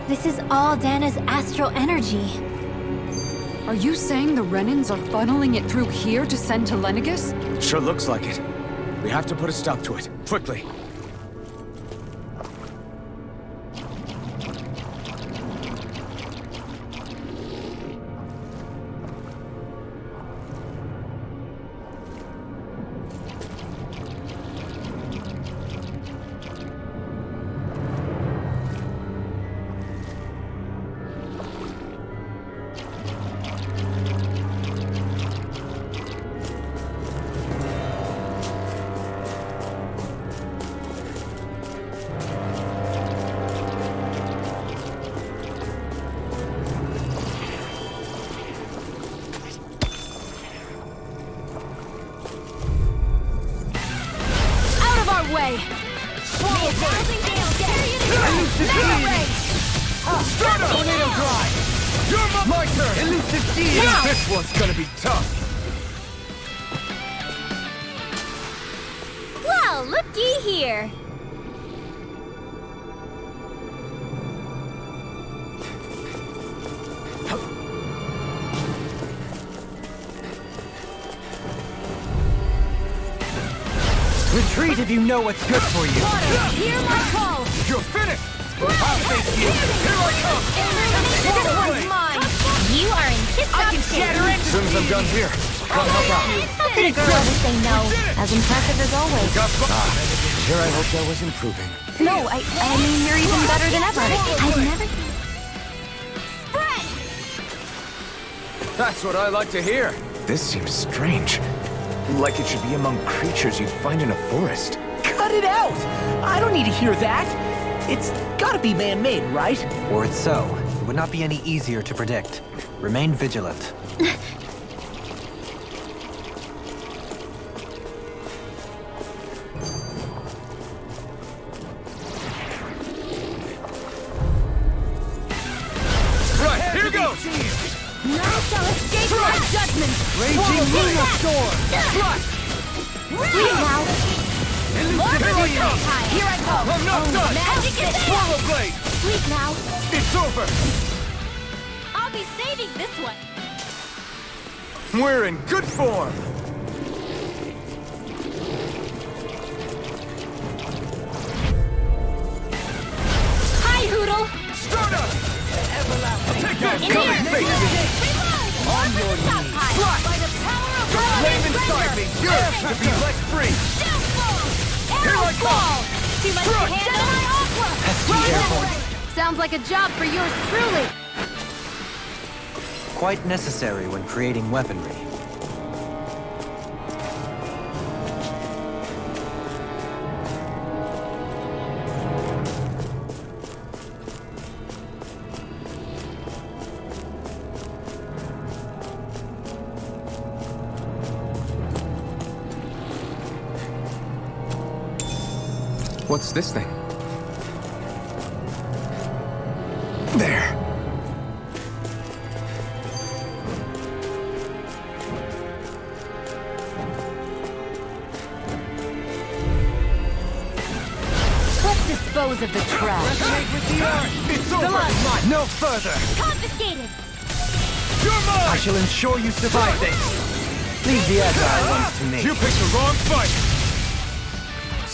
This is all Dana's astral energy. Are you saying the Renans are funneling it through here to send to Lenegis? Sure looks like it. We have to put a stop to it, quickly. Way. Tornado drive! My turn! Elusive shield! Now. This one's gonna be tough! Well, looky here. Retreat if you know what's good for you. Hear my call. You're finished! I'll face you! Here I come! This one's mine. You are in tip-top shape. As soon as I'm done here, come help out. How could a girl ever say no? As impressive as always. Here I hoped I was improving. No, I mean you're even better than ever. I've never... Spread! That's what I like to hear. This seems strange. Like it should be among creatures you'd find in a forest. Cut it out! I don't need to hear that. It's gotta be man-made, right? Were it so, it would not be any easier to predict. Remain vigilant. Right, here goes! None shall escape my judgment. Raging Lunar Storm! Sweet now. Here I come. I'm not done! Magic is Swallow blade! Sweet now. It's over! I'll be saving this one. We're in good form! Hi, Hoodle. Stardust! Take that! In Come here. and face me! On your knees. Fly! By the power of The God flame and inside me Grender. yearns to be let free! Here I come! Too much to handle. My aqua. Airborne. Sounds like a job for yours truly. Quite necessary when creating weaponry. What's this thing? There. Let's dispose of the trash. It's over! No further! Confiscated. You're mine! I shall ensure you survive this. Leave the agile ones to me. You picked the wrong fight!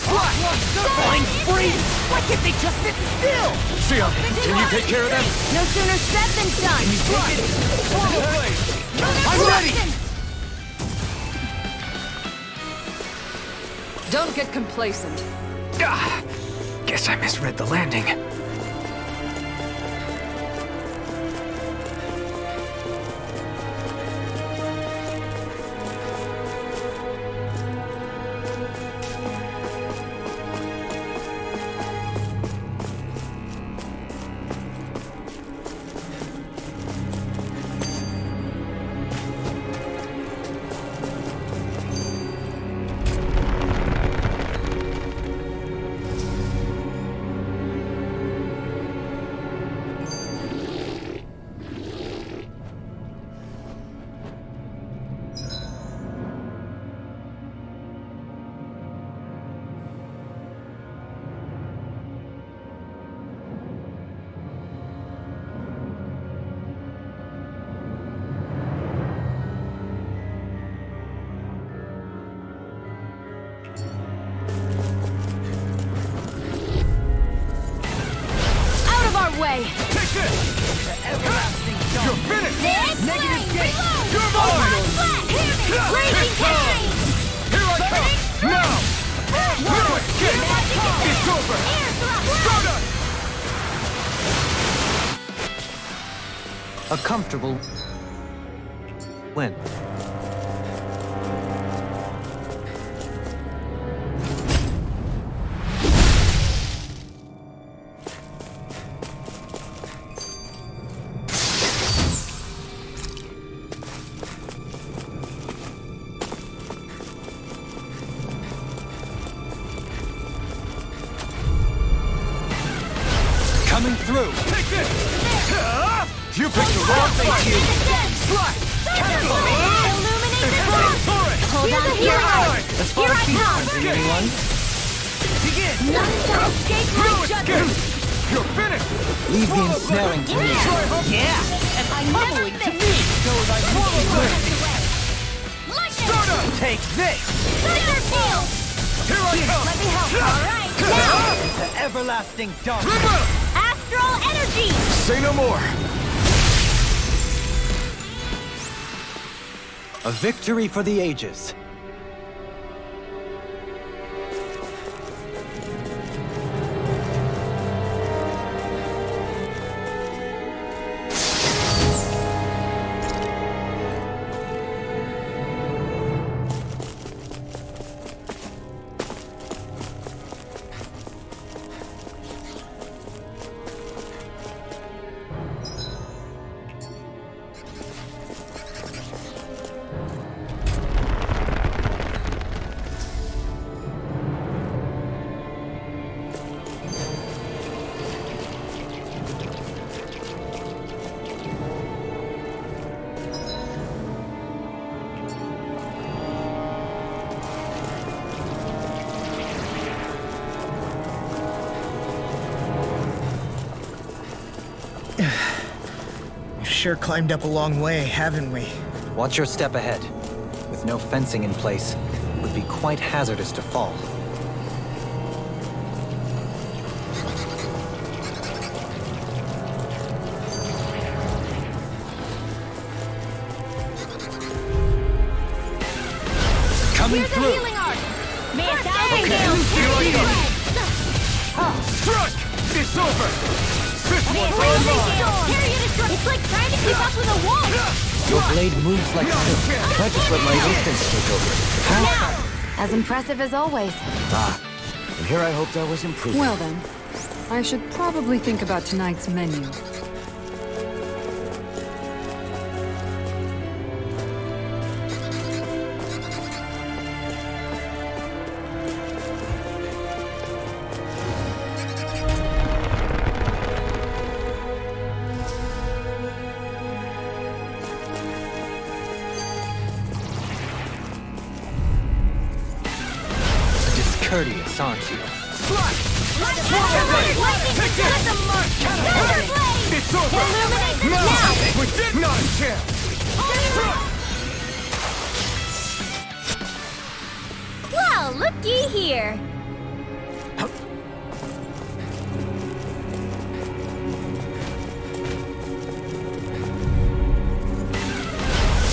Flying free! Why can't they just sit still? Sion, can you take care of them? No sooner said than done. Swallow blade! I'm ready! Don't get complacent. Ah, guess I misread the landing. way. Take this! You're finished! Negative gate. Reload! You're mine! Blazing cane! Here I come! Now! No escape! It's over! Stardust! A comfortable win. Coming through! Take this! You picked the wrong thing! Slide! Illuminate the Torrent! Hold on to your heart! As far Here as I she's come! concerned, anyone? Begin! None shall escape my No judgment! escape! You're finished! Leave the ensnaring to me. Yeah! And I never To me! So as I Lightning! take this! Thunder field! Here I come! Let me help, alright! Now! The everlasting dark. Astral energy! Say no more! A victory for the ages. We've sure climbed up a long way, haven't we? Watch your step ahead. With no fencing in place, it would be quite hazardous to fall. Coming Here's a through! healing art! May a thousand Okay, gales here I carry go. you! Strike! It's over! This May a one's thousand all mine! gales carry you to strike! It's like trying to keep up with a wolf! Your blade moves like silk. I just let my instincts take over. Now! As impressive as always. And here I hoped I was improving. Well then, I should probably think about tonight's menu. Discourteous, aren't you? It's over! Illuminate No! now! We did not a chance! Well, looky here.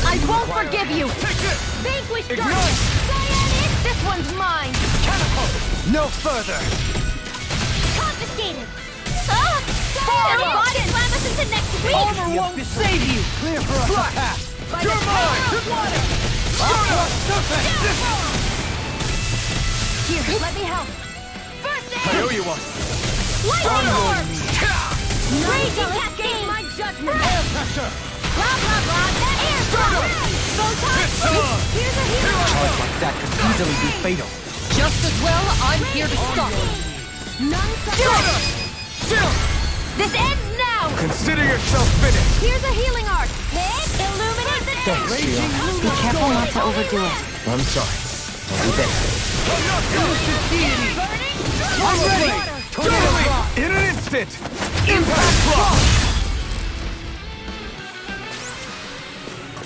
I won't forgive you. Take this! Vanquish Ignite! darkness. Cyanid, this one's mine. No further! Confiscated. Ah! Your body slam us into next week. Honor won't save you! Clear for us a path! You're mine! Here, let me help. First aid. I owe you one! Lightning orb. Raging cascade. My judgment. Air pressure! Blah blah blah. That air power. Photon. It's on! Here's a hero. Charge like that could easily be fatal. Just as well, I'm here to stop. None Still! This ends now. Consider yourself finished! Here's a healing art. Hit. Illuminate the Thanks, Gio. Be careful not to overdo it. I'm sorry. I'll do better. I'm ready. Totally! In an instant! Impact block!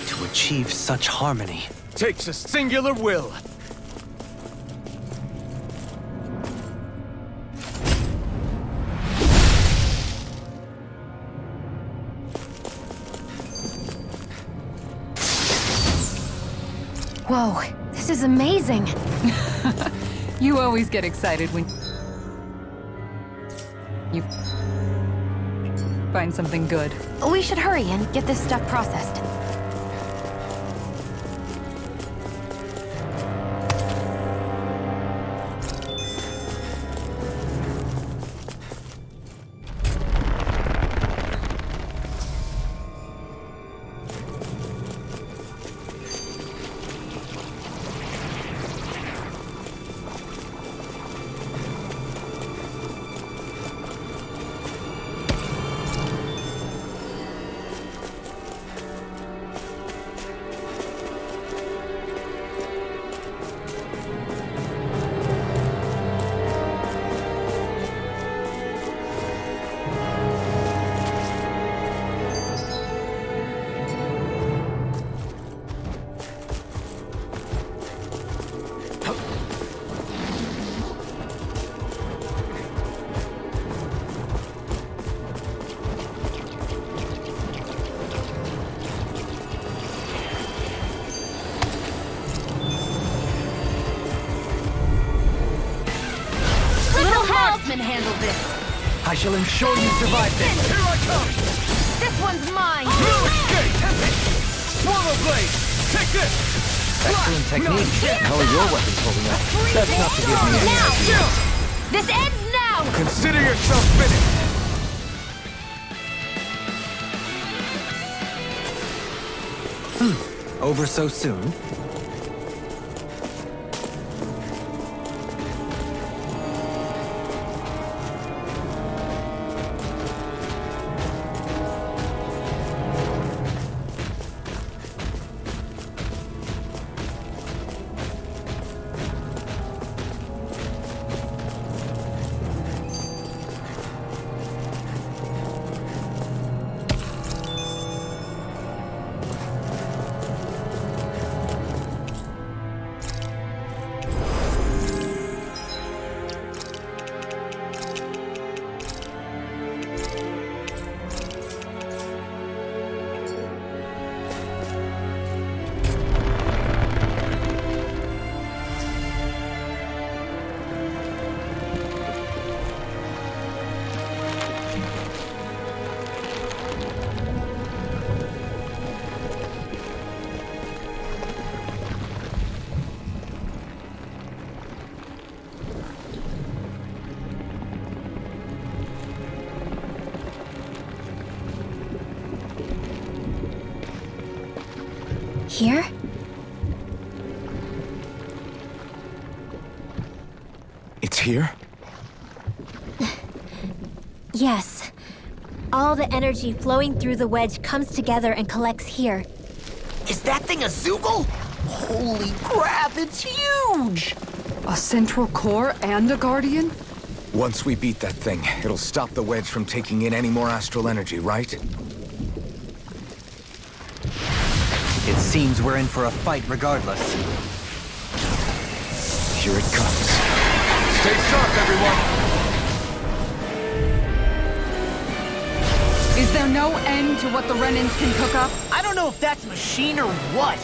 To achieve such harmony, Takes a singular will. Whoa, this is amazing. You always get excited when you find something good. We should hurry and get this stuff processed. Handle this. I shall ensure you survive this. Here I come! This one's mine. No escape! Swallow blade! Take this! Excellent technique. How are your weapons holding up? That's not to give me any idea. Now! This ends now! Consider yourself finished! Over so soon? Here? It's here? Yes. All the energy flowing through the wedge comes together and collects here. Is that thing a Zoogle? Holy crap, it's huge! A central core and a guardian? Once we beat that thing, it'll stop the wedge from taking in any more astral energy, right? It seems we're in for a fight regardless. Here it comes. Stay sharp, everyone! Is there no end to what the Renans can cook up? I don't know if that's a machine or what,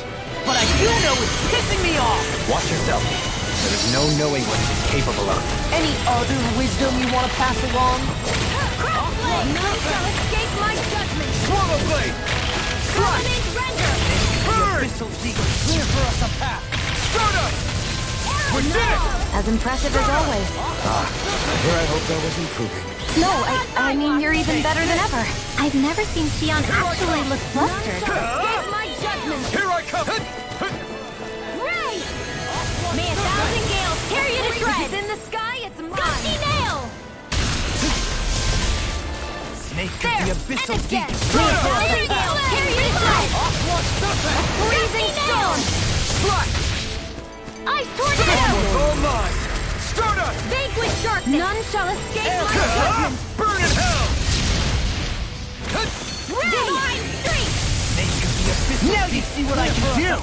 but I do know it's pissing me off! Watch yourself. There is no knowing what it is capable of. Any other wisdom you want to pass along? None shall escape my judgment! Swallow blade! Covenant render! Burn! Abyssal Deep, clear for us a path! Stardust! We did it! As impressive as always. Here I hope that was improving. No, I mean, you're even better than ever. I've never seen Xion actually look flustered. Escape my judgment! Here I come! Ray! May 1,000 gales tear you to shreds! In the sky, it's mine! Gusty nail! Snake of There! the And Abyssal again! Deep! 1,000 gales tear you to shreds! Freezing storm! Flash! Ice tornado! All mine! Stardust! Vanquish darkness! None shall escape my judgment! Burn in hell! Divine streak! Snake of the Abyssal Now Deep! you see what I can do!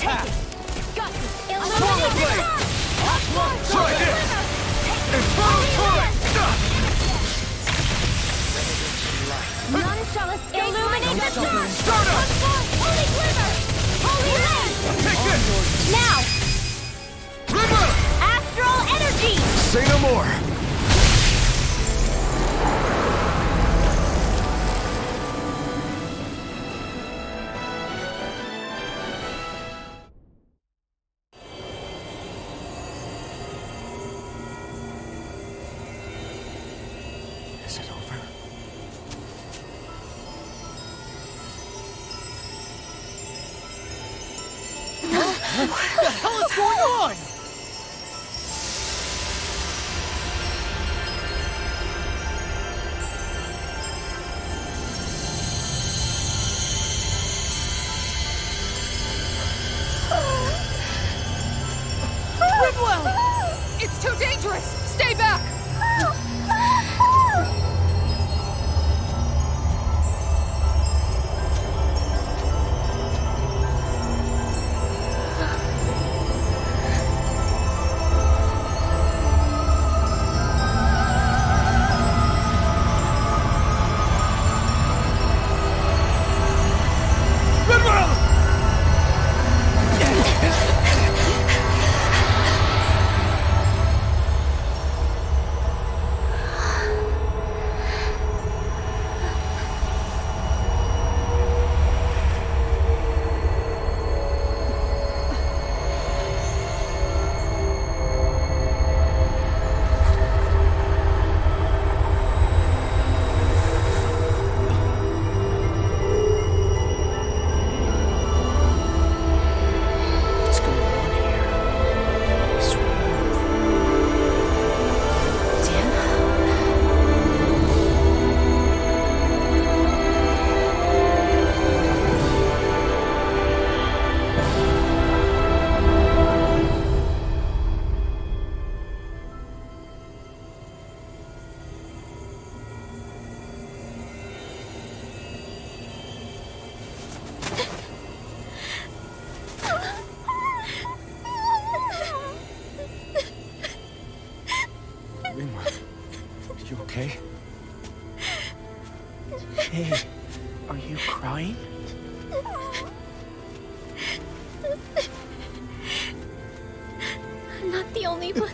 Swallow blade! Try this! Infernal torrent! None shall escape illuminate the dark! Stardust! Holy glitter! Holy light! Take this! Now! more! Is it over? What the hell is going on? It's too dangerous! Stay back! You okay? Hey, are you crying? I'm not the only one.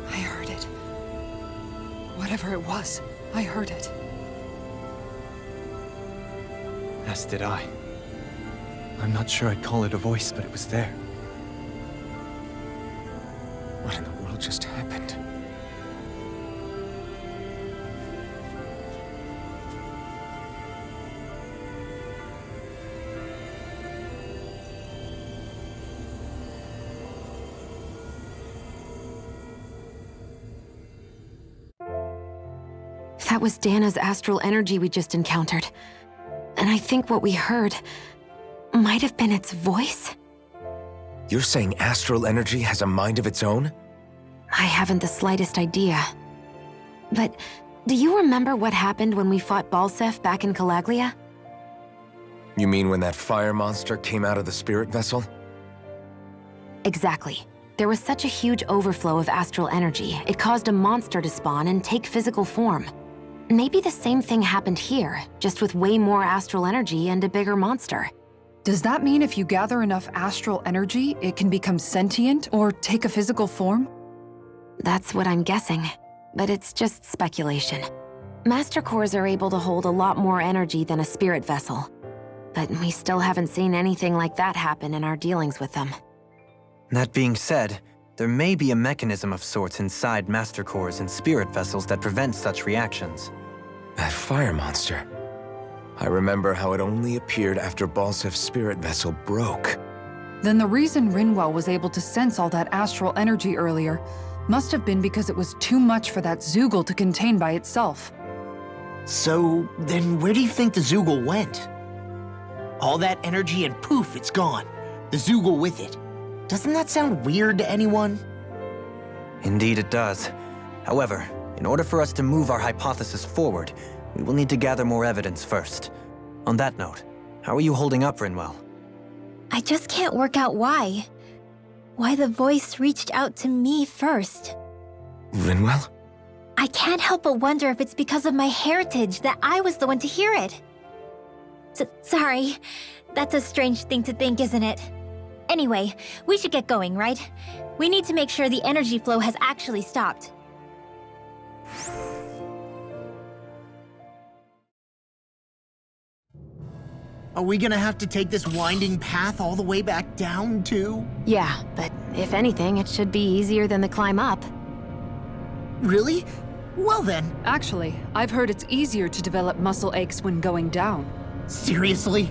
I heard it. Whatever it was, I heard it. As did I. I'm not sure I'd call it a voice, but it was there. What in the world just happened? That was Dana's astral energy we just encountered. And I think what we heard might have been its voice? You're saying astral energy has a mind of its own? I haven't the slightest idea. But do you remember what happened when we fought Balseph back in Calaglia? You mean when that fire monster came out of the spirit vessel? Exactly. There was such a huge overflow of astral energy, it caused a monster to spawn and take physical form. Maybe the same thing happened here, just with way more astral energy and a bigger monster. Does that mean if you gather enough astral energy, it can become sentient or take a physical form? That's what I'm guessing, but it's just speculation. Master cores are able to hold a lot more energy than a spirit vessel, but we still haven't seen anything like that happen in our dealings with them. That being said, there may be a mechanism of sorts inside master cores and spirit vessels that prevents such reactions. That fire monster. I remember how it only appeared after Balsef's spirit vessel broke. Then the reason Rinwell was able to sense all that astral energy earlier must have been because it was too much for that Zoogle to contain by itself. So, then where do you think the Zoogle went? All that energy and poof, it's gone. The Zoogle with it. Doesn't that sound weird to anyone? Indeed it does. However, in order for us to move our hypothesis forward, we will need to gather more evidence first. On that note, how are you holding up, Rinwell? I just can't work out why. Why the voice reached out to me first. Rinwell? I can't help but wonder if it's because of my heritage that I was the one to hear it. Sorry. That's a strange thing to think, isn't it? Anyway, we should get going, right? We need to make sure the energy flow has actually stopped. Are we gonna have to take this winding path all the way back down, too? Yeah, but if anything, it should be easier than the climb up. Really? Well then, Actually, I've heard it's easier to develop muscle aches when going down. seriously?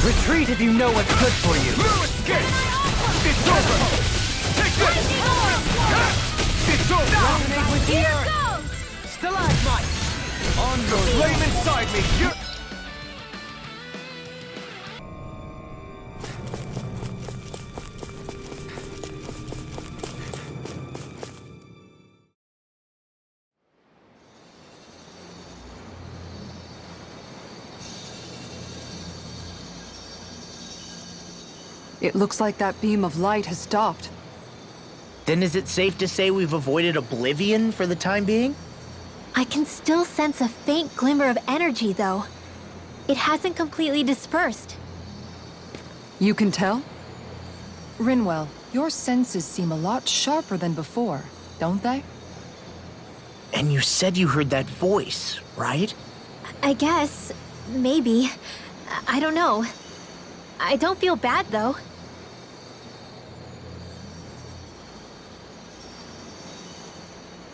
Retreat if you know what's good for you. No escape! It's over! Take this! It's over! Dominate with the Here earth! goes! Stalagmite! On your flame inside me! You're... It looks like that beam of light has stopped. Then is it safe to say we've avoided oblivion for the time being? I can still sense a faint glimmer of energy, though. It hasn't completely dispersed. You can tell? Rinwell, your senses seem a lot sharper than before, don't they? And you said you heard that voice, right? I guess. Maybe. I don't know. I don't feel bad, though.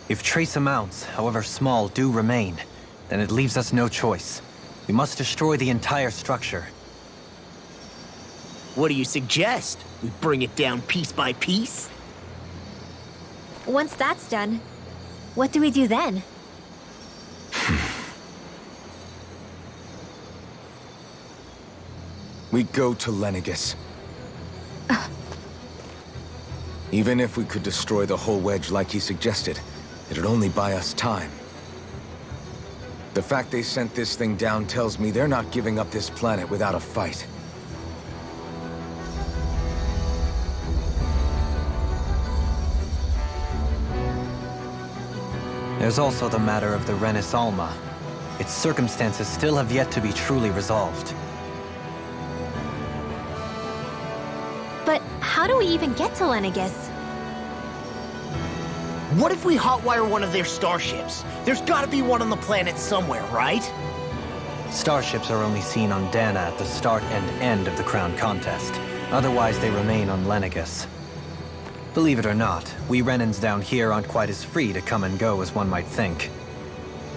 If trace amounts, however small, do remain, then it leaves us no choice. We must destroy the entire structure. What do you suggest? We bring it down piece by piece? Once that's done, what do we do then? We go to Lenegis. Even if we could destroy the whole wedge like he suggested, it'd only buy us time. The fact they sent this thing down tells me they're not giving up this planet without a fight. There's also the matter of the Renis Alma. Its circumstances still have yet to be truly resolved. But how do we even get to Lenegis? What if we hotwire one of their starships? There's gotta be one on the planet somewhere, right? Starships are only seen on Dana at the start and end of the Crown Contest. Otherwise, they remain on Lenegis. Believe it or not, we Renans down here aren't quite as free to come and go as one might think.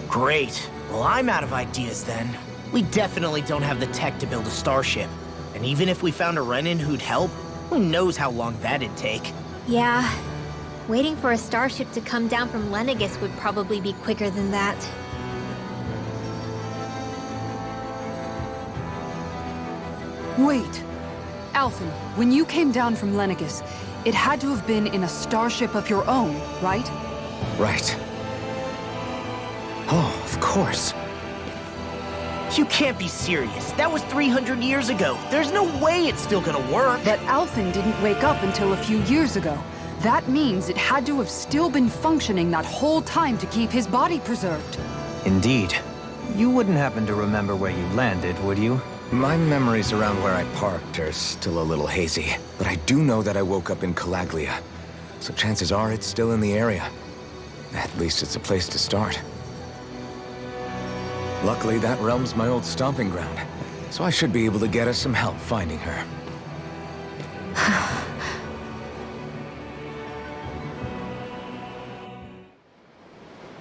Great. Well, I'm out of ideas then. We definitely don't have the tech to build a starship. And even if we found a Renan who'd help, who knows how long that'd take. Yeah. Waiting for a starship to come down from Lenegis would probably be quicker than that. Wait. Alphen, when you came down from Lenegis, it had to have been in a starship of your own, right? Right. Oh, of course. You can't be serious. That was 300 years ago. There's no way it's still gonna work. But Alphen didn't wake up until a few years ago. That means it had to have still been functioning that whole time to keep his body preserved. Indeed. You wouldn't happen to remember where you landed, would you? My memories around where I parked are still a little hazy, but I do know that I woke up in Calaglia, so chances are it's still in the area. At least it's a place to start. Luckily, that realm's my old stomping ground, so I should be able to get us some help finding her.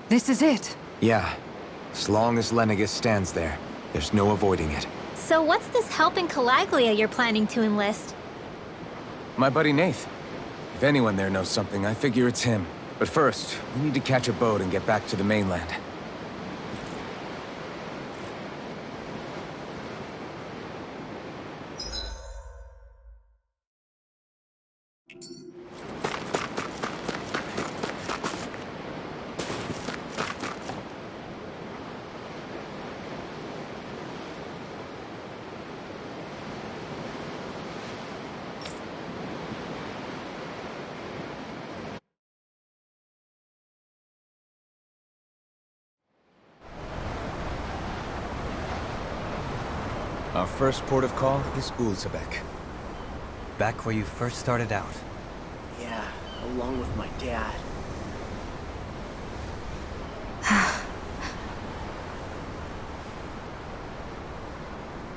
This is it. Yeah. As long as Lenegis stands there, there's no avoiding it. So what's this help in Calaglia you're planning to enlist? My buddy Nath. If anyone there knows something, I figure it's him. But first, we need to catch a boat and get back to the mainland. Our first port of call is Ulzebek. Back where you first started out. Yeah, along with my dad.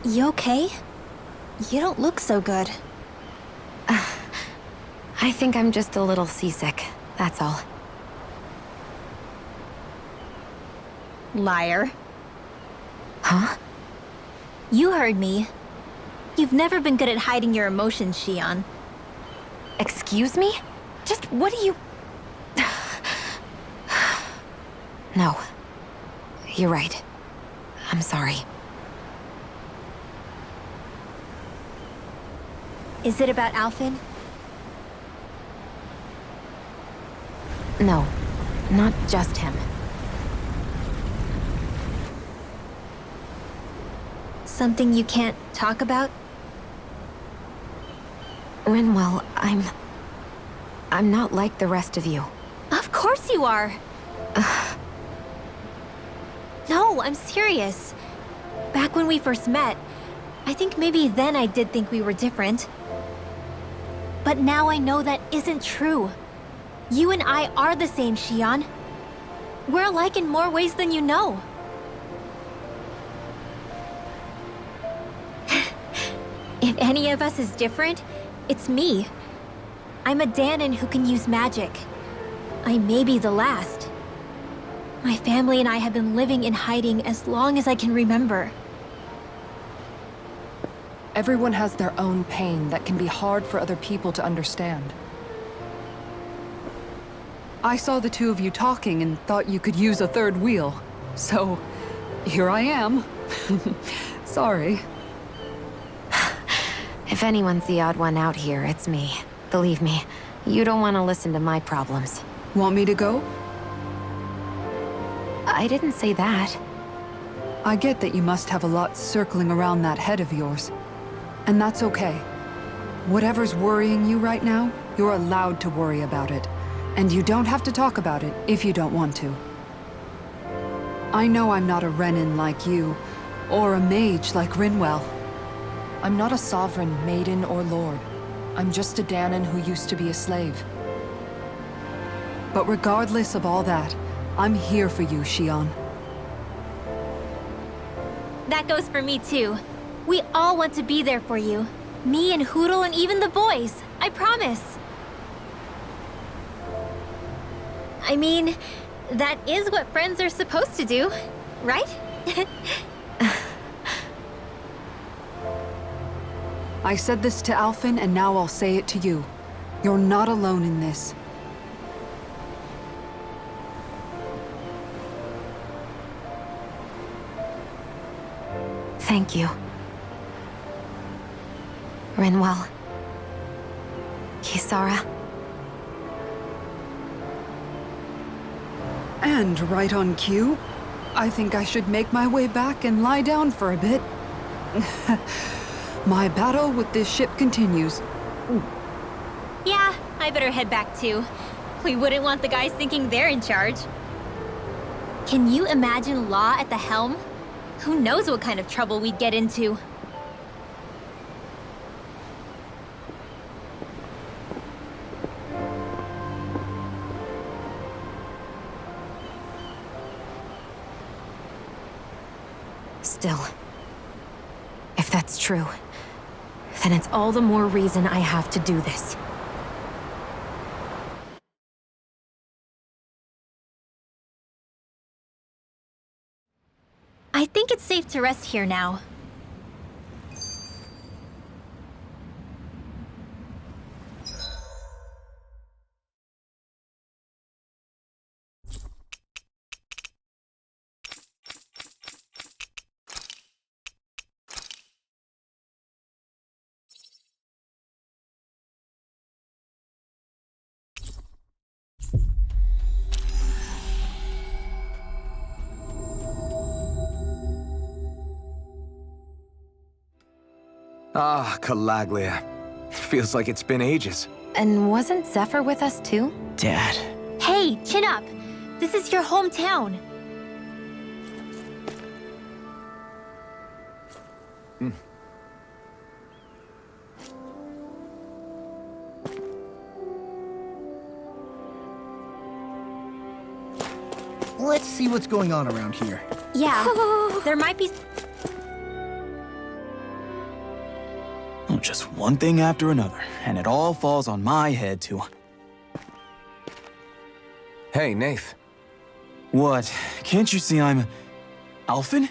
You okay? You don't look so good. I think I'm just a little seasick, that's all. Liar. Huh? You heard me. You've never been good at hiding your emotions, Shion. Excuse me? Just what do you... No. You're right. I'm sorry. Is it about Alphen? No. Not just him. Something you can't talk about? Rinwell, I'm not like the rest of you. Of course you are! No, I'm serious. Back when we first met, I think maybe then I did think we were different. But now I know that isn't true. You and I are the same, Shion. We're alike in more ways than you know. If any of us is different, it's me. I'm a Danon who can use magic. I may be the last. My family and I have been living in hiding as long as I can remember. Everyone has their own pain that can be hard for other people to understand. I saw the two of you talking and thought you could use a third wheel. So, here I am. Sorry. If anyone's the odd one out here, it's me. Believe me, you don't want to listen to my problems. Want me to go? I didn't say that. I get that you must have a lot circling around that head of yours. And that's okay. Whatever's worrying you right now, you're allowed to worry about it. And you don't have to talk about it if you don't want to. I know I'm not a Renin like you, or a mage like Rinwell. I'm not a sovereign, maiden, or lord. I'm just a Danon who used to be a slave. But regardless of all that, I'm here for you, Shion. That goes for me too. We all want to be there for you. Me and Hootle and even the boys. I promise. I mean, that is what friends are supposed to do, right? I said this to Alphen, and now I'll say it to you. You're not alone in this. Thank you. Rinwell. Kisara. And right on cue, I think I should make my way back and lie down for a bit. My battle with this ship continues. Yeah, I better head back too. We wouldn't want the guys thinking they're in charge. Can you imagine Law at the helm? Who knows what kind of trouble we'd get into? Still, if that's true, then it's all the more reason I have to do this. I think it's safe to rest here now. Ah, Calaglia. Feels like it's been ages. And wasn't Zephyr with us too? Dad. Hey, chin up! This is your hometown. Let's see what's going on around here. Yeah, there might be... Oh, just one thing after another, and it all falls on my head too. Hey, Nath. What? Can't you see I'm... Alphen?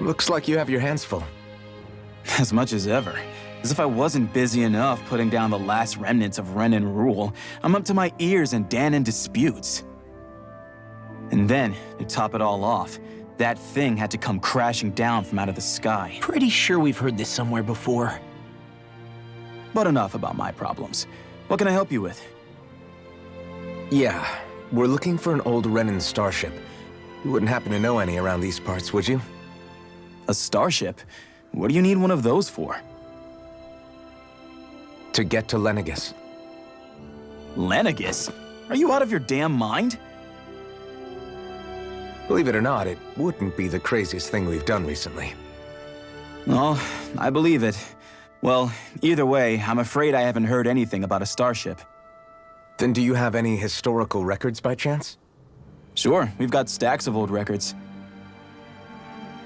Looks like you have your hands full. As much as ever. As if I wasn't busy enough putting down the last remnants of Renan rule, I'm up to my ears in Danan disputes. And then, to top it all off, that thing had to come crashing down from out of the sky. Pretty sure we've heard this somewhere before. But enough about my problems. What can I help you with? Yeah, we're looking for an old Renan starship. You wouldn't happen to know any around these parts, would you? A starship? What do you need one of those for? To get to Lenegus. Lenegus? Are you out of your damn mind? Believe it or not, it wouldn't be the craziest thing we've done recently. Oh, I believe it. Well, either way, I'm afraid I haven't heard anything about a starship. Then do you have any historical records by chance? Sure, we've got stacks of old records.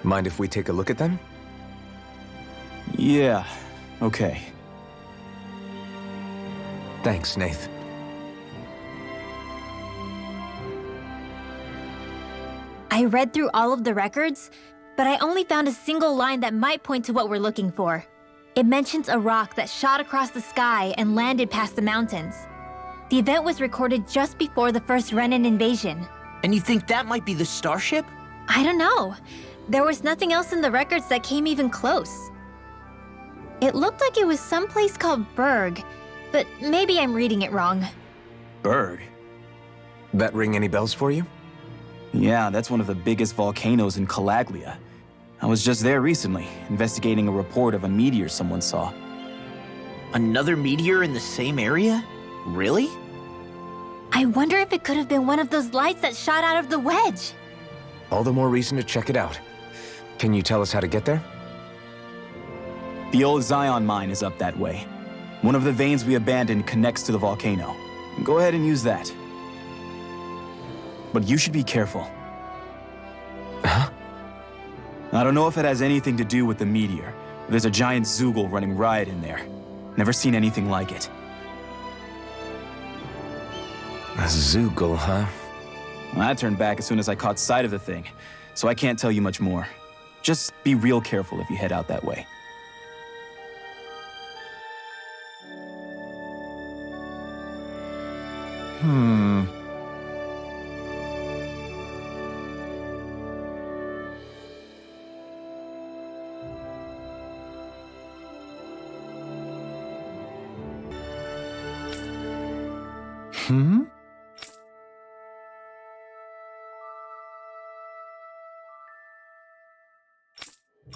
Mind if we take a look at them? Yeah, okay. Thanks, Nath. I read through all of the records, but I only found a single line that might point to what we're looking for. It mentions a rock that shot across the sky and landed past the mountains. The event was recorded just before the first Renan invasion. And you think that might be the starship? I don't know. There was nothing else in the records that came even close. It looked like it was someplace called Berg, but maybe I'm reading it wrong. Berg? That ring any bells for you? Yeah, that's one of the biggest volcanoes in Calaglia. I was just there recently, investigating a report of a meteor someone saw. Another meteor in the same area? Really? I wonder if it could have been one of those lights that shot out of the wedge. All the more reason to check it out. Can you tell us how to get there? The old Zion mine is up that way. One of the veins we abandoned connects to the volcano. Go ahead and use that. But you should be careful. Huh? I don't know if it has anything to do with the meteor, but there's a giant Zoogle running riot in there. Never seen anything like it. A Zoogle, huh? I turned back as soon as I caught sight of the thing, so I can't tell you much more. Just be real careful if you head out that way.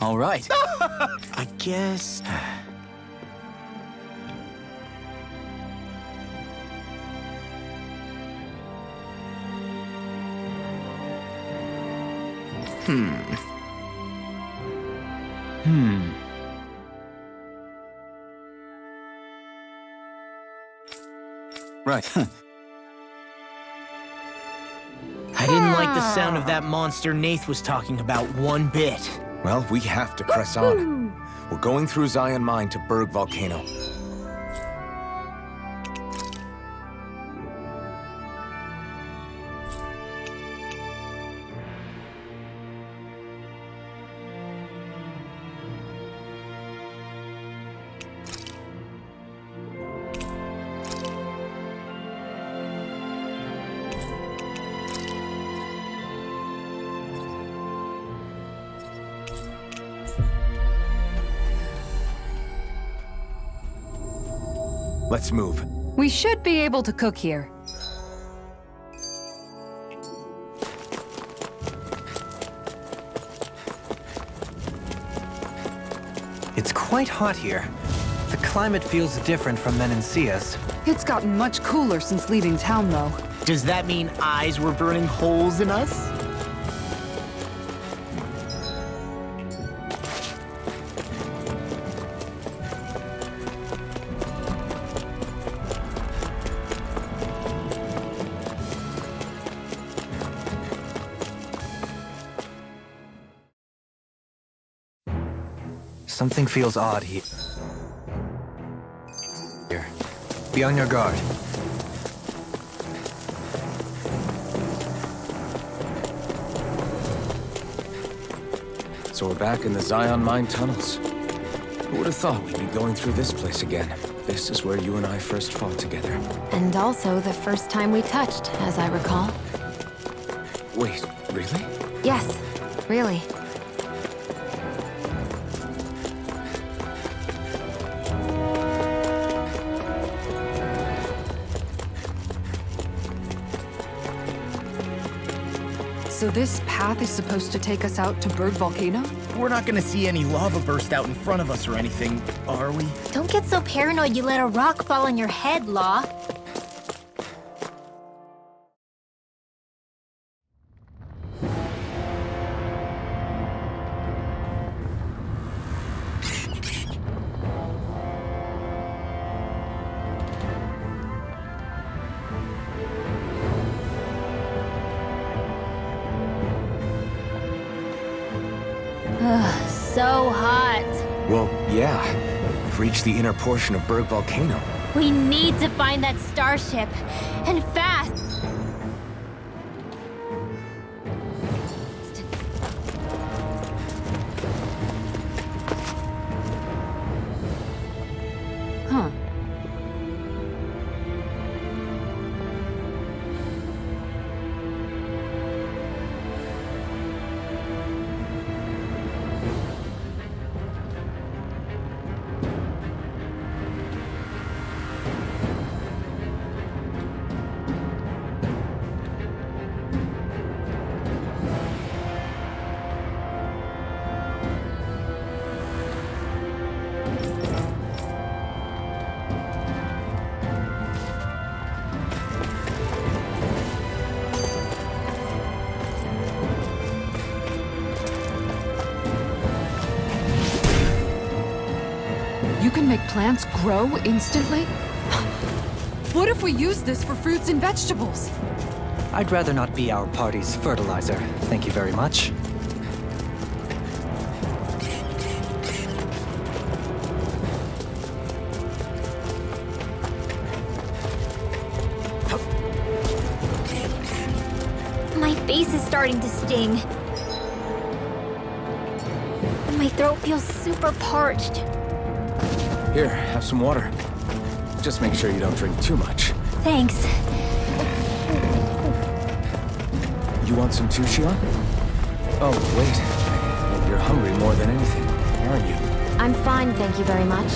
All right. I guess... Right. I didn't like the sound of that monster Nath was talking about one bit. Well, we have to press on. We're going through Zion Mine to Berg Volcano. Let's move. We should be able to cook here. quite hot here. The climate feels different from Menancia's. It's gotten much cooler since leaving town, though. Does that mean eyes were burning holes in us? Something feels odd here. Be on your guard. So we're back in the Zion Mine tunnels. Who would have thought we'd be going through this place again? This is where you and I first fought together. And also the first time we touched, as I recall. Wait, really? Yes, really. So this path is supposed to take us out to Berg Volcano? We're not gonna see any lava burst out in front of us or anything, are we? Don't get so paranoid you let a rock fall on your head, Law. Ugh, so hot. Well, yeah. We've reached the inner portion of Berg Volcano. We need to find that starship. And fast! Huh. You can make plants grow instantly? What if we use this for fruits and vegetables? I'd rather not be our party's fertilizer. Thank you very much. My face is starting to sting. And my throat feels super parched. Here, have some water. Just make sure you don't drink too much. Thanks. You want some too, Shion? Oh, wait. You're hungry more than anything, aren't you? I'm fine, thank you very much.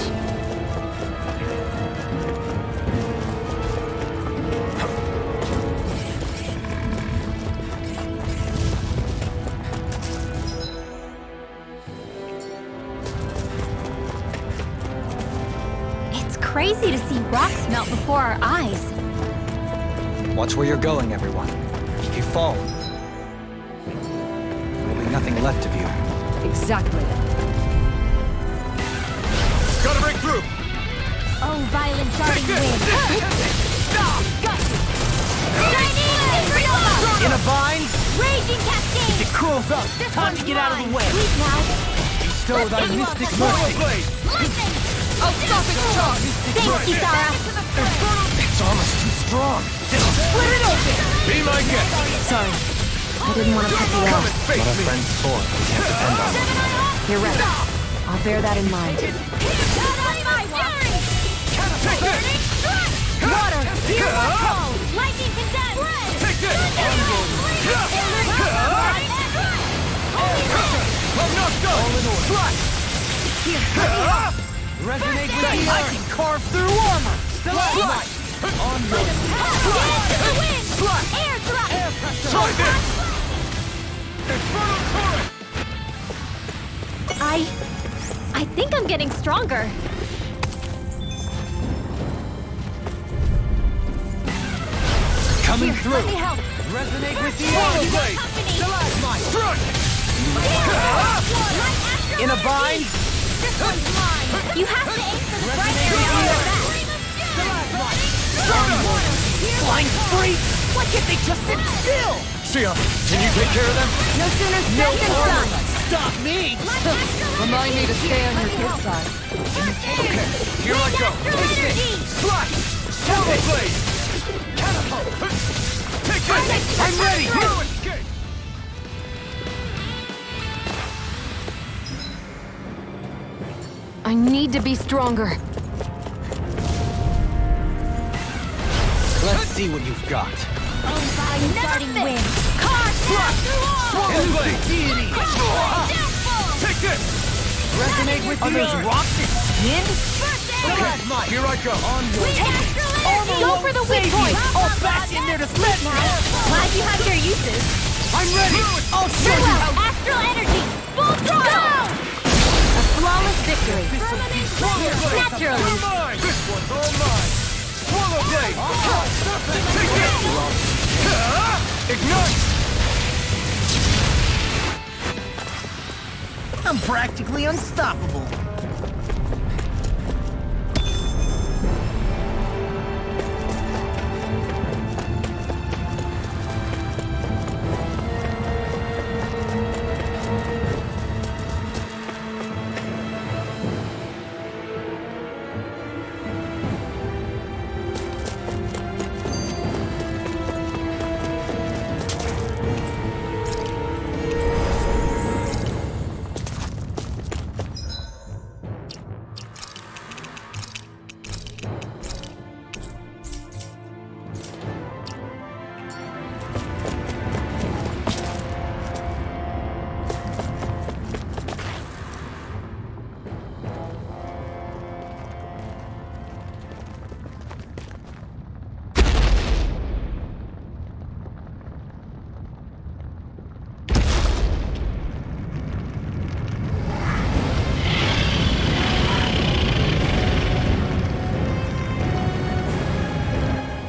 Crazy to see rocks melt before our eyes. Watch where you're going, everyone. If you fall, there will be nothing left of you. Exactly. Gotta break through! Oh, violent darting wind. In a bind? Raging cascade! It cools up. Time to get out of the way. Weak now. Bestow thy mystic mercy. Lightning! I'll stop it, Charge! Thanks, Kisara. It's almost too strong. Split it open! Be my guest! Sorry, I didn't want to cut you Come off. and face What are me! friends for? We can't depend on one another. You're right. I'll bear that in mind. Water! Hear my call! Lightning condemned! Take this! I'm knocked up! All in order. Resonate with the I can carve through armor! Stalagmite! On your The wind! Air thrust! Try this! Infernal torrent! I think I'm getting stronger. Coming Here, through. let me help. Resonate with the Swallow enemy. blade! Stalagmite! Strike! In a bind! This one's mine. You have to aim for the bright Resonate area with on the the back. Stalagmite! Flying freak! Why can't they just sit still? Sion, can you take care of them? No sooner said than done. Stop me! Remind me to stay on your good side. Okay, here I go. Slash! Swallow blade! Catapult! Take this! I'm ready! No escape! I need to be stronger. Let's see what you've got. I'm starting win. Car Swallow blade! Take this! Resonate with Are the those rocks and skin? Okay, here I go. Go for the weak point. All back in there to slip now! Glad you have your uses. I'm ready! I'll show you how... Astral energy. Full throttle. A flawless victory. Naturally. You're mine! This one's all mine! Swallow blade! Take this! Ignite! I'm practically unstoppable.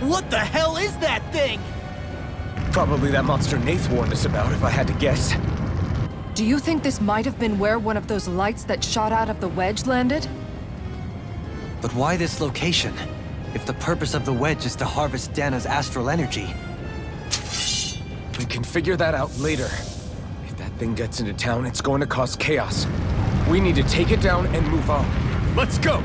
What the hell is that thing? Probably that monster Nath warned us about, if I had to guess. Do you think this might have been where one of those lights that shot out of the wedge landed? But why this location? If the purpose of the wedge is to harvest Dana's astral energy. We can figure that out later. If that thing gets into town, it's going to cause chaos. We need to take it down and move on. Let's go!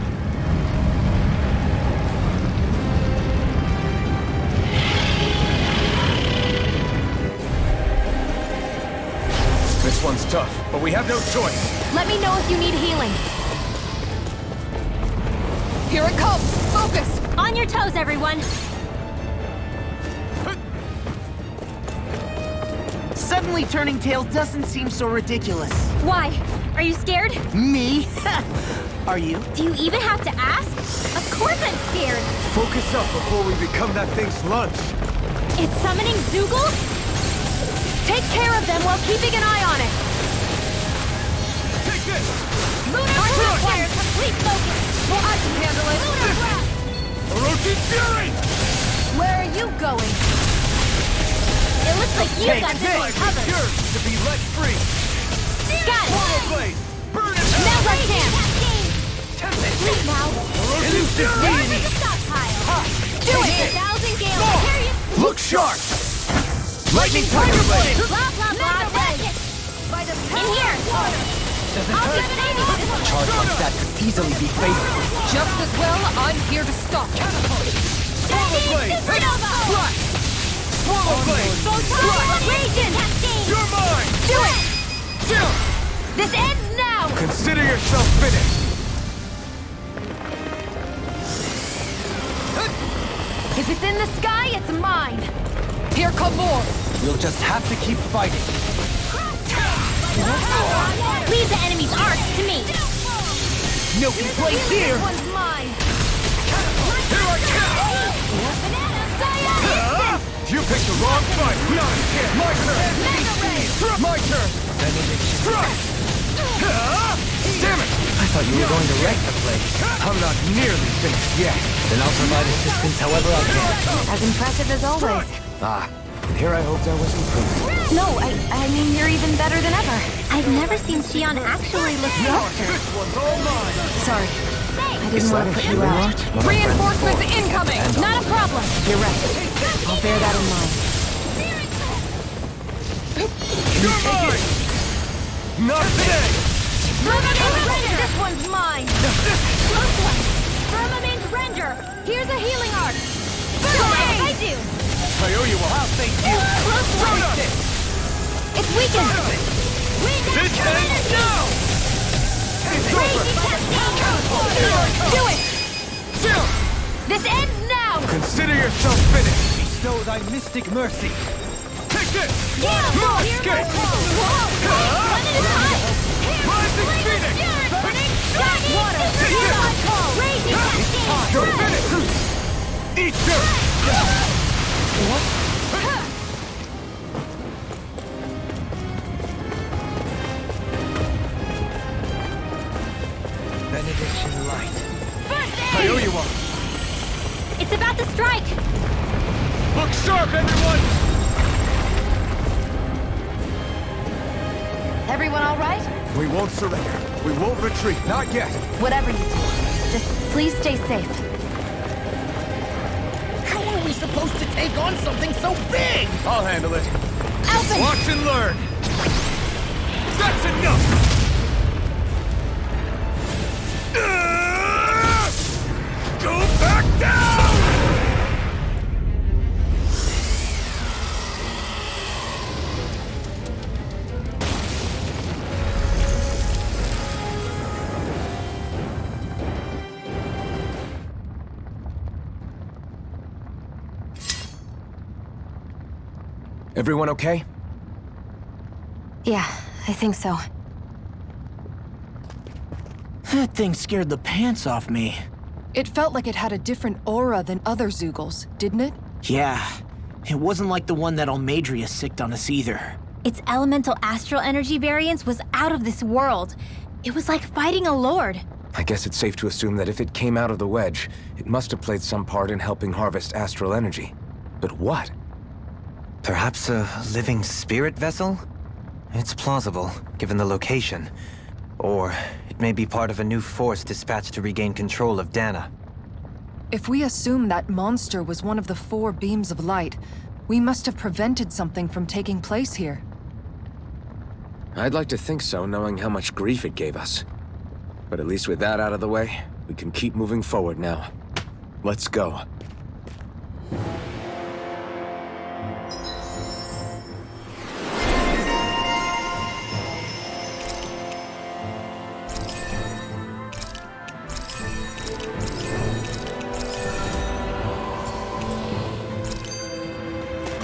This one's tough, but we have no choice. Let me know if you need healing. Here it comes! Focus! On your toes, everyone. Suddenly turning tail doesn't seem so ridiculous. Why? Are you scared? Me? Are you? Do you even have to ask? Of course I'm scared. Focus up before we become that thing's lunch. It's summoning Zoogle? Take care of them while keeping an eye on it. Take this! Lunar requires complete focus. Well, I can handle it. Lunar blast. Orochi Fury! Where are you going? It looks like you got this one Life is covered. yours to be let free! Got Swallow it. blade! Burn it Now out! let's dance. Sleep now. Orochi Fury! There's a stockpile. Do it! 1,000 gales. Period. Look sharp! Lightning Tiger Blade! Blah, blah, blah. Racket. In here. I'll give it a A charge like that could easily be fatal. Just as well, I'm here to stop. Swallow blade! Supernova. Flash! Swallow blade! Photon Radiant. You're mine! Do it. Jump! This ends now. Consider yourself finished! If it's in the sky, it's mine. Here come more! We'll just have to keep fighting. Leave the enemy's arc to me. No complaints here! This one's mine. Here I come! You picked the wrong fight! Not again! My turn! My turn! Strike! Damn it! thought you were going to wreck the place. I'm not nearly finished yet. Then I'll provide assistance however I can. As impressive as always. Ah, and here I hoped I was improving. No, I mean, you're even better than ever. I've never seen Shion actually look softer. This one's all mine. Sorry. I didn't want to put you healing out. art? Reinforcements incoming! Not a problem! You're right. I'll bear that in mind. You're mine! Not today! This one's mine! Close one! Firmament Render! Here's a healing art! I do. I owe you all. I'll thank you. Close one! It's weakened! This ends now! It's over! Do it! This ends now! Consider yourself finished. Bestow thy mystic mercy. Take this! Escape! One at a time! Rising Phoenix! Water! Take Here's this! my call! Raging Cascade! You're finished! Eat dirt! Benediction light. I owe you one. It's about to strike. Look sharp, everyone! Everyone all right? We won't surrender. We won't retreat. Not yet. Whatever you do, just please stay safe. How are we supposed to take on something so big? I'll handle it. Alphen! Watch and learn. That's enough! Go back down! Everyone okay? Yeah, I think so. That thing scared the pants off me. It felt like it had a different aura than other Zeugles, didn't it? Yeah, it wasn't like the one that Almadria sicked on us either. Its elemental astral energy variance was out of this world. It was like fighting a lord. I guess it's safe to assume that if it came out of the wedge, it must have played some part in helping harvest astral energy. But what? Perhaps a living spirit vessel? It's plausible, given the location. Or it may be part of a new force dispatched to regain control of Dana. If we assume that monster was one of the 4 beams of light, we must have prevented something from taking place here. I'd like to think so, knowing how much grief it gave us. But at least with that out of the way, we can keep moving forward now. Let's go.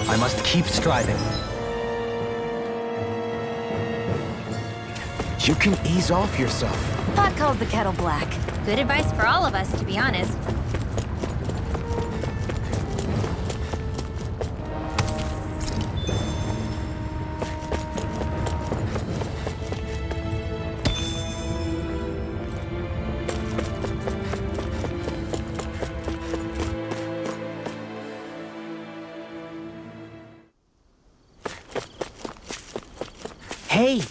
I must keep striving. You can ease off yourself. Pot calls the kettle black. Good advice for all of us, to be honest. Hey,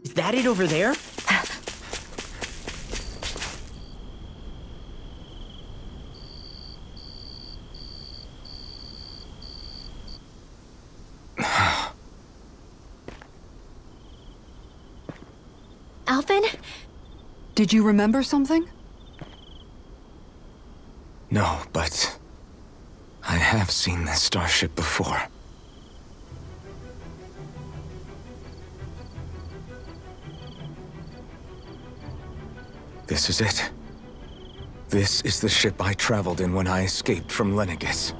Is that it over there? Alphen? Did you remember something? No, but I have seen this starship before. This is it. This is the ship I traveled in when I escaped from Lenegis.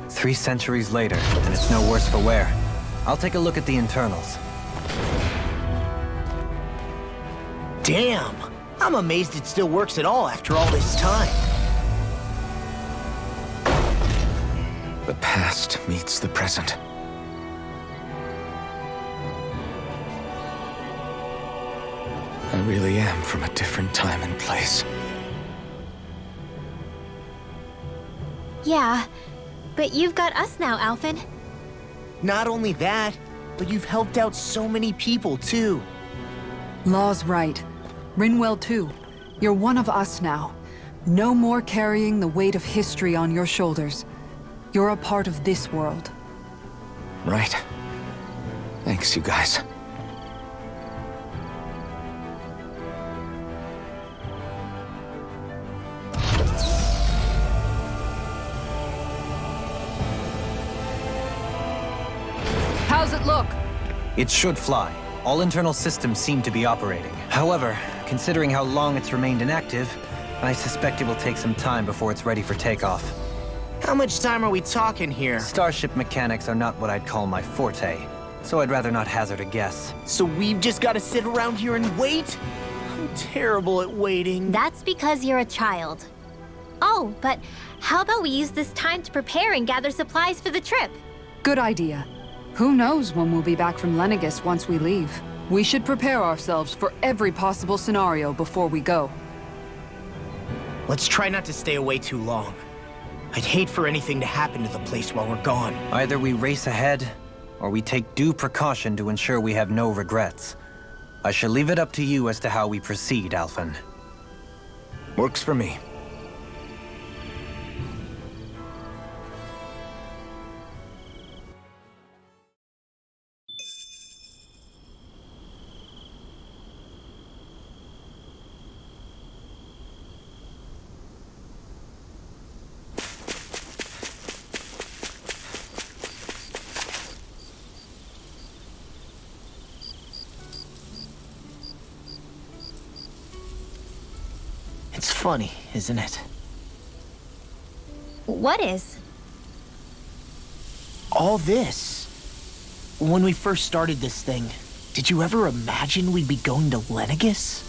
Three centuries later, and it's no worse for wear. I'll take a look at the internals. Damn! I'm amazed it still works at all after all this time. The past meets the present. I really am from a different time and place. Yeah, but you've got us now, Alphen. Not only that, but you've helped out so many people, too. Law's right. Rinwell too. You're one of us now. No more carrying the weight of history on your shoulders. You're a part of this world. Right. Thanks, you guys. How's it look? It should fly. All internal systems seem to be operating. However, considering how long it's remained inactive, I suspect it will take some time before it's ready for takeoff. How much time are we talking here? Starship mechanics are not what I'd call my forte, so I'd rather not hazard a guess. So we've just got to sit around here and wait? I'm terrible at waiting. That's because you're a child. Oh, but how about we use this time to prepare and gather supplies for the trip? Good idea. Who knows when we'll be back from Lenegis once we leave. We should prepare ourselves for every possible scenario before we go. Let's try not to stay away too long. I'd hate for anything to happen to the place while we're gone. Either we race ahead, or we take due precaution to ensure we have no regrets. I shall leave it up to you as to how we proceed, Alphen. Works for me. It's funny, isn't it? What is? All this. When we first started this thing, did you ever imagine we'd be going to Lenegis?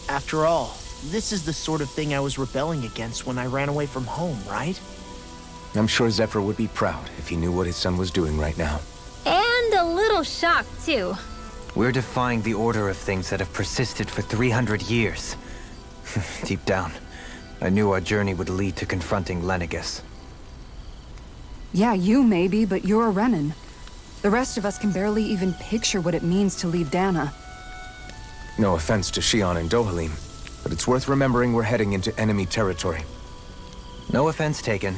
After all, this is the sort of thing I was rebelling against when I ran away from home, right? I'm sure Zephyr would be proud if he knew what his son was doing right now. And a little shocked, too. We're defying the order of things that have persisted for 300 years. Deep down, I knew our journey would lead to confronting Lenegis. Yeah, you maybe, but you're a Renan. The rest of us can barely even picture what it means to leave Dana. No offense to Shion and Dohalim, but it's worth remembering we're heading into enemy territory. No offense taken,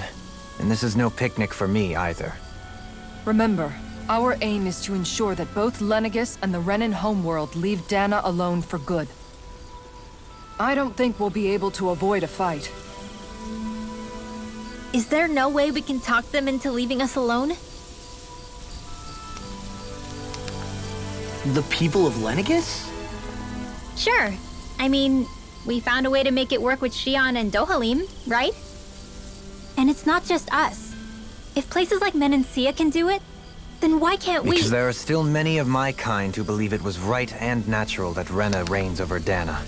and this is no picnic for me either. Remember, our aim is to ensure that both Lenegis and the Renan homeworld leave Dana alone for good. I don't think we'll be able to avoid a fight. Is there no way we can talk them into leaving us alone? The people of Lenegis? Sure. I mean, we found a way to make it work with Shion and Dohalim, right? And it's not just us. If places like Menancia can do it, then why can't we? Because there are still many of my kind who believe it was right and natural that Rena reigns over Dana.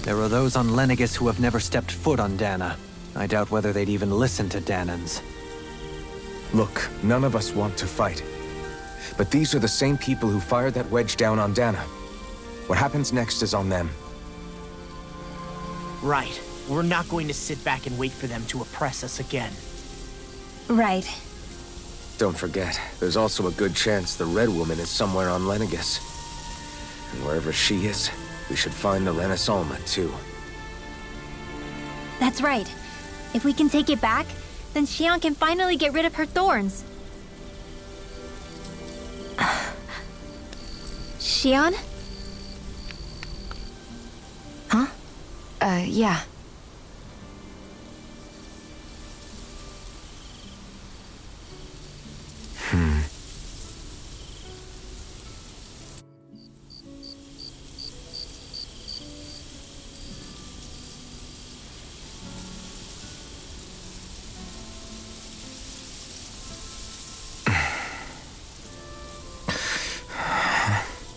There are those on Lenegis who have never stepped foot on Dana. I doubt whether they'd even listen to Danans. Look, none of us want to fight. But these are the same people who fired that wedge down on Dana. What happens next is on them. Right. We're not going to sit back and wait for them to oppress us again. Right. Don't forget, there's also a good chance the Red Woman is somewhere on Lenegis. And wherever she is, we should find the Renaissance too. That's right. If we can take it back, then Shion can finally get rid of her thorns. Shion? Huh? Yeah.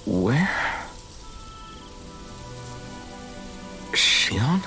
Where? Shion?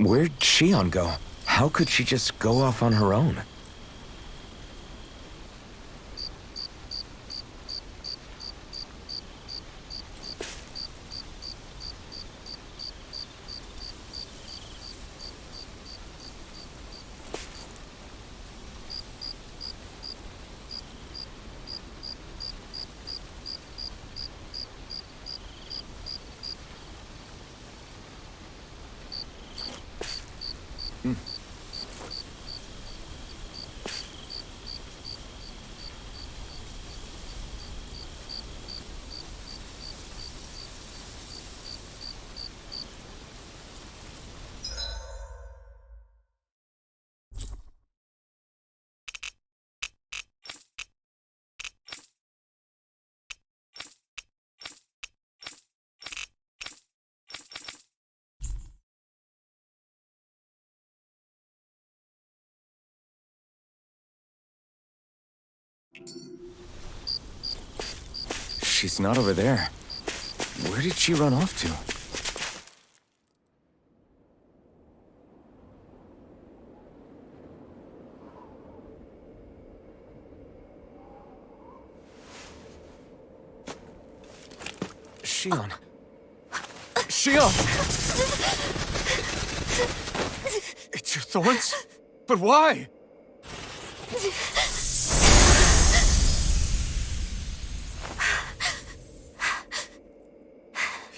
Where'd Shion go? How could she just go off on her own? She's not over there. Where did she run off to? Shion. Shion! It's your thorns? But why?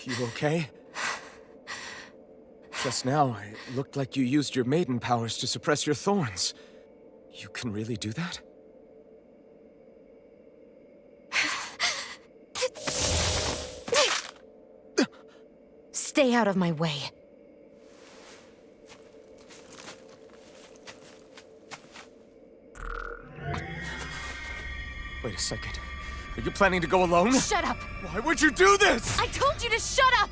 You okay? Just now, it looked like you used your maiden powers to suppress your thorns. You can really do that? Stay out of my way. Wait a second. Are you planning to go alone? Shut up! Why would you do this? I told you to shut up!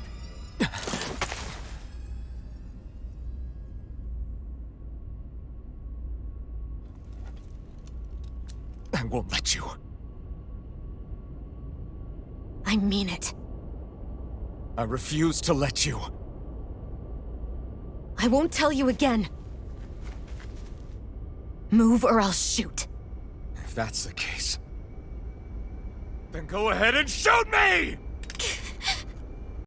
I won't let you. I mean it. I refuse to let you. I won't tell you again. Move or I'll shoot. If that's the case, then go ahead and shoot me!